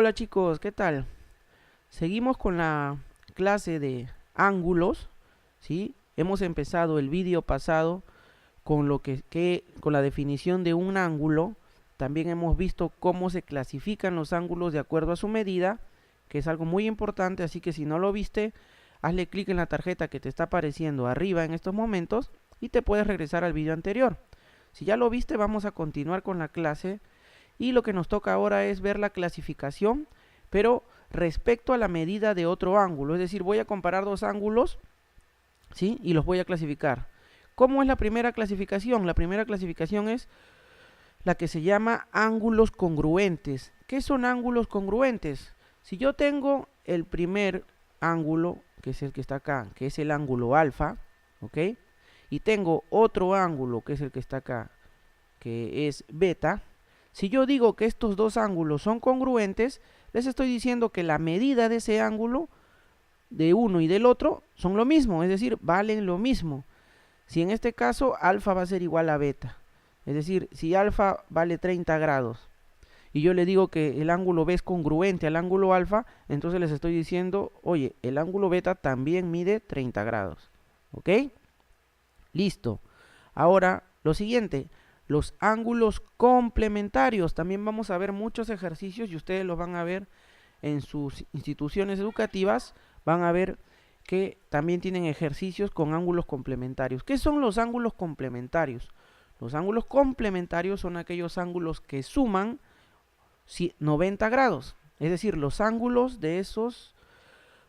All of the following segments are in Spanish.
Hola chicos, ¿qué tal? Seguimos con la clase de ángulos, ¿sí? Hemos empezado el vídeo pasado con con la definición de un ángulo. También hemos visto cómo se clasifican los ángulos de acuerdo a su medida, que es algo muy importante, así que si no lo viste, hazle clic en la tarjeta que te está apareciendo arriba en estos momentos y te puedes regresar al vídeo anterior. Si ya lo viste, vamos a continuar con la clase y lo que nos toca ahora es ver la clasificación, pero respecto a la medida de otro ángulo. Es decir, voy a comparar dos ángulos, ¿sí? Y los voy a clasificar. ¿Cómo es la primera clasificación? La primera clasificación es la que se llama ángulos congruentes. ¿Qué son ángulos congruentes? Si yo tengo el primer ángulo, que es el que está acá, que es el ángulo alfa, ¿ok? Y tengo otro ángulo, que es el que está acá, que es beta. Si yo digo que estos dos ángulos son congruentes, les estoy diciendo que la medida de ese ángulo, de uno y del otro, son lo mismo, es decir, valen lo mismo. Si en este caso alfa va a ser igual a beta, es decir, si alfa vale 30 grados y yo le digo que el ángulo B es congruente al ángulo alfa, entonces les estoy diciendo, oye, el ángulo beta también mide 30 grados. ¿Ok? Listo. Ahora, lo siguiente, los ángulos complementarios. También vamos a ver muchos ejercicios y ustedes los van a ver en sus instituciones educativas. Van a ver que también tienen ejercicios con ángulos complementarios. ¿Qué son los ángulos complementarios? Los ángulos complementarios son aquellos ángulos que suman 90 grados. Es decir, los ángulos de esos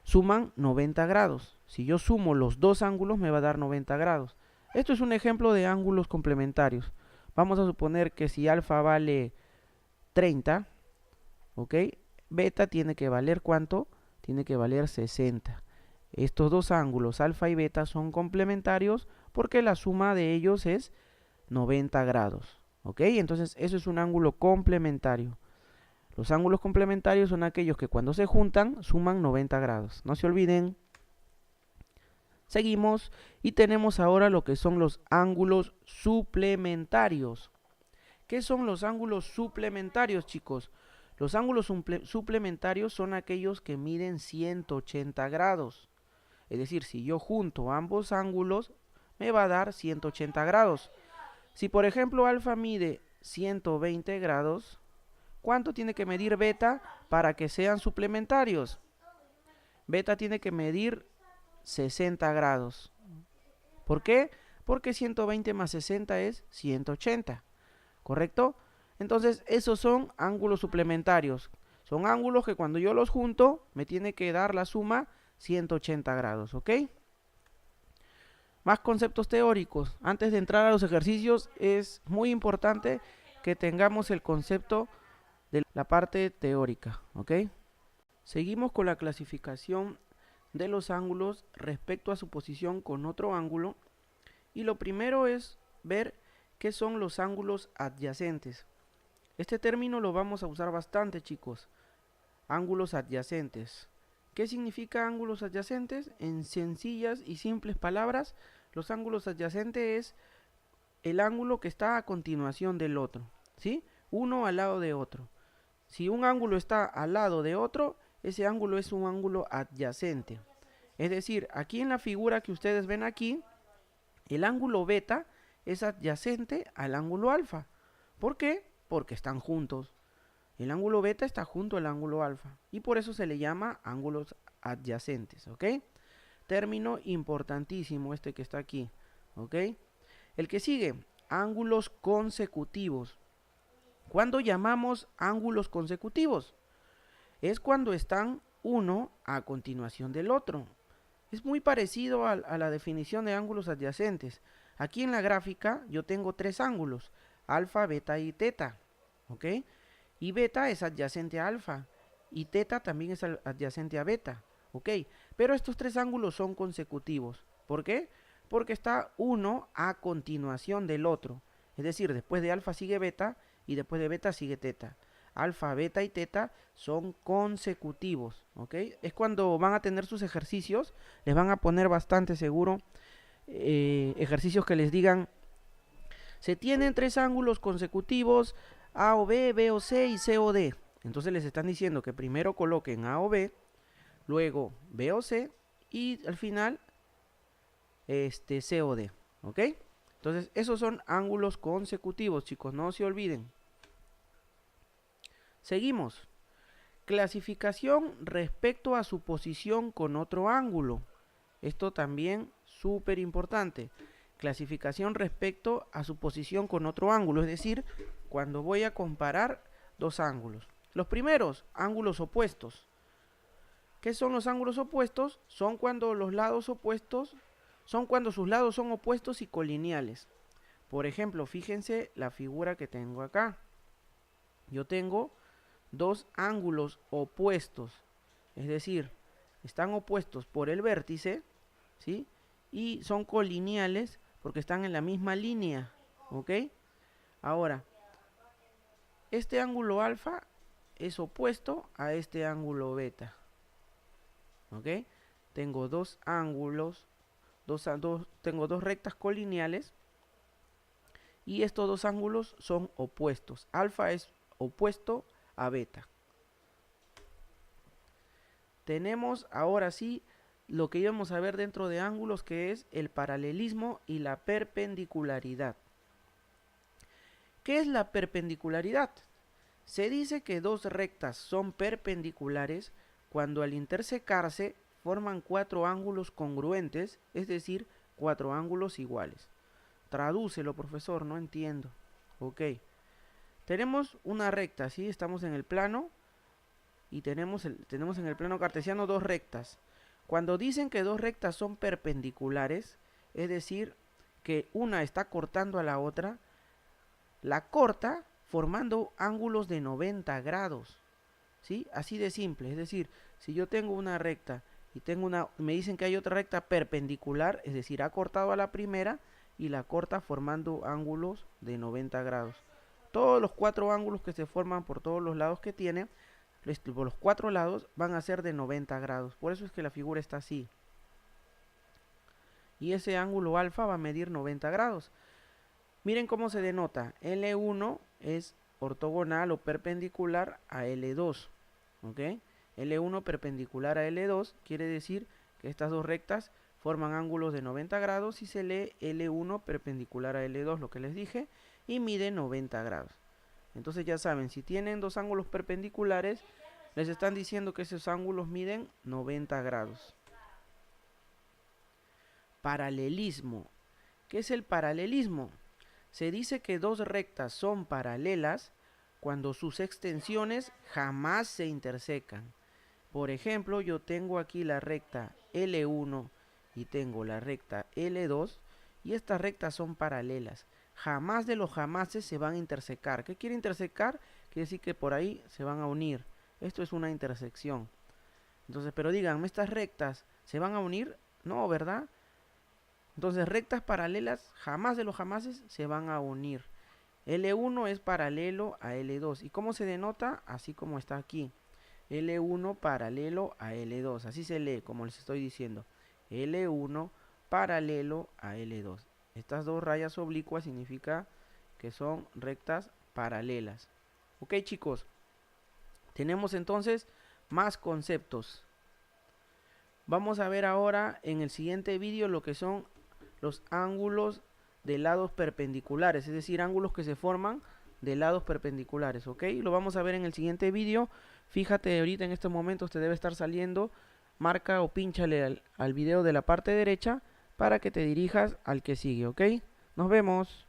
suman 90 grados. Si yo sumo los dos ángulos me va a dar 90 grados. Esto es un ejemplo de ángulos complementarios. Vamos a suponer que si alfa vale 30, ¿ok? Beta tiene que valer ¿cuánto? Tiene que valer 60. Estos dos ángulos, alfa y beta, son complementarios porque la suma de ellos es 90 grados. ¿Ok? Entonces eso es un ángulo complementario. Los ángulos complementarios son aquellos que cuando se juntan suman 90 grados. No se olviden. Seguimos y tenemos ahora lo que son los ángulos suplementarios. ¿Qué son los ángulos suplementarios, chicos? Los ángulos suplementarios son aquellos que miden 180 grados. Es decir, si yo junto ambos ángulos, me va a dar 180 grados. Si por ejemplo alfa mide 120 grados, ¿cuánto tiene que medir beta para que sean suplementarios? Beta tiene que medir 60 grados. ¿Por qué? Porque 120 más 60 es 180. ¿Correcto? Entonces, esos son ángulos suplementarios. Son ángulos que cuando yo los junto, me tiene que dar la suma 180 grados. ¿Ok? Más conceptos teóricos. Antes de entrar a los ejercicios, es muy importante que tengamos el concepto de la parte teórica. ¿Ok? Seguimos con la clasificación de los ángulos respecto a su posición con otro ángulo, y lo primero es ver qué son los ángulos adyacentes. Este término lo vamos a usar bastante, chicos. Ángulos adyacentes. ¿Qué significa ángulos adyacentes? En sencillas y simples palabras, los ángulos adyacentes es el ángulo que está a continuación del otro, ¿sí? Uno al lado de otro. Si un ángulo está al lado de otro, ese ángulo es un ángulo adyacente. Es decir, aquí en la figura que ustedes ven aquí, el ángulo beta es adyacente al ángulo alfa. ¿Por qué? Porque están juntos. El ángulo beta está junto al ángulo alfa y por eso se le llama ángulos adyacentes, ¿ok? Término importantísimo este que está aquí, ¿ok? El que sigue, ángulos consecutivos. ¿Cuándo llamamos ángulos consecutivos? Es cuando están uno a continuación del otro. Es muy parecido a la definición de ángulos adyacentes. Aquí en la gráfica yo tengo tres ángulos, alfa, beta y teta, ¿ok? Y beta es adyacente a alfa y teta también es adyacente a beta, ¿ok? Pero estos tres ángulos son consecutivos. ¿Por qué? Porque está uno a continuación del otro. Es decir, después de alfa sigue beta y después de beta sigue teta. Alfa, beta y teta son consecutivos, ¿ok? Es cuando van a tener sus ejercicios, les van a poner bastante seguro ejercicios que les digan, se tienen tres ángulos consecutivos, A o B, B o C y C o D. Entonces les están diciendo que primero coloquen A o B, luego B o C y al final C o D, ¿ok? Entonces esos son ángulos consecutivos, chicos, no se olviden. Seguimos. Clasificación respecto a su posición con otro ángulo. Esto también súper importante. Clasificación respecto a su posición con otro ángulo, es decir, cuando voy a comparar dos ángulos. Los primeros, ángulos opuestos. ¿Qué son los ángulos opuestos? Son cuando los lados opuestos, son cuando sus lados son opuestos y colineales. Por ejemplo, fíjense la figura que tengo acá. Yo tengo dos ángulos opuestos, es decir, están opuestos por el vértice, ¿sí? Y son colineales porque están en la misma línea, ¿ok? Ahora, este ángulo alfa es opuesto a este ángulo beta, ¿ok? Tengo dos ángulos, tengo dos rectas colineales y estos dos ángulos son opuestos. Alfa es opuesto a beta. Tenemos ahora sí lo que íbamos a ver dentro de ángulos, que es el paralelismo y la perpendicularidad. ¿Qué es la perpendicularidad? Se dice que dos rectas son perpendiculares cuando al intersecarse forman cuatro ángulos congruentes, es decir, cuatro ángulos iguales. Tradúcelo, profesor, no entiendo. Ok. Tenemos una recta, ¿sí? Estamos en el plano y tenemos en el plano cartesiano dos rectas. Cuando dicen que dos rectas son perpendiculares, es decir, que una está cortando a la otra, la corta formando ángulos de 90 grados, ¿sí? Así de simple, es decir, si yo tengo una recta y me dicen que hay otra recta perpendicular, es decir, ha cortado a la primera y la corta formando ángulos de 90 grados. Todos los cuatro ángulos que se forman por todos los lados que tiene, por los cuatro lados, van a ser de 90 grados. Por eso es que la figura está así. Y ese ángulo alfa va a medir 90 grados. Miren cómo se denota. L1 es ortogonal o perpendicular a L2. ¿Ok? L1 perpendicular a L2 quiere decir que estas dos rectas forman ángulos de 90 grados y se lee L1 perpendicular a L2, lo que les dije, y mide 90 grados. Entonces ya saben, si tienen dos ángulos perpendiculares, les están diciendo que esos ángulos miden 90 grados. Paralelismo. ¿Qué es el paralelismo? Se dice que dos rectas son paralelas cuando sus extensiones jamás se intersecan. Por ejemplo, yo tengo aquí la recta L1 y tengo la recta L2 y estas rectas son paralelas. Jamás de los jamases se van a intersecar. ¿Qué quiere intersecar? Quiere decir que por ahí se van a unir. Esto es una intersección. Entonces, pero díganme, ¿estas rectas se van a unir? No, ¿verdad? Entonces, rectas paralelas, jamás de los jamases se van a unir. L1 es paralelo a L2. ¿Y cómo se denota? Así como está aquí. L1 paralelo a L2. Así se lee, como les estoy diciendo. L1 paralelo a L2. Estas dos rayas oblicuas significa que son rectas paralelas. Ok, chicos. Tenemos entonces más conceptos. Vamos a ver ahora en el siguiente vídeo lo que son los ángulos de lados perpendiculares, es decir, ángulos que se forman de lados perpendiculares, ¿ok? Lo vamos a ver en el siguiente vídeo. Fíjate, ahorita en estos momentos te debe estar saliendo, marca o pínchale al video de la parte derecha para que te dirijas al que sigue, ¿ok? Nos vemos.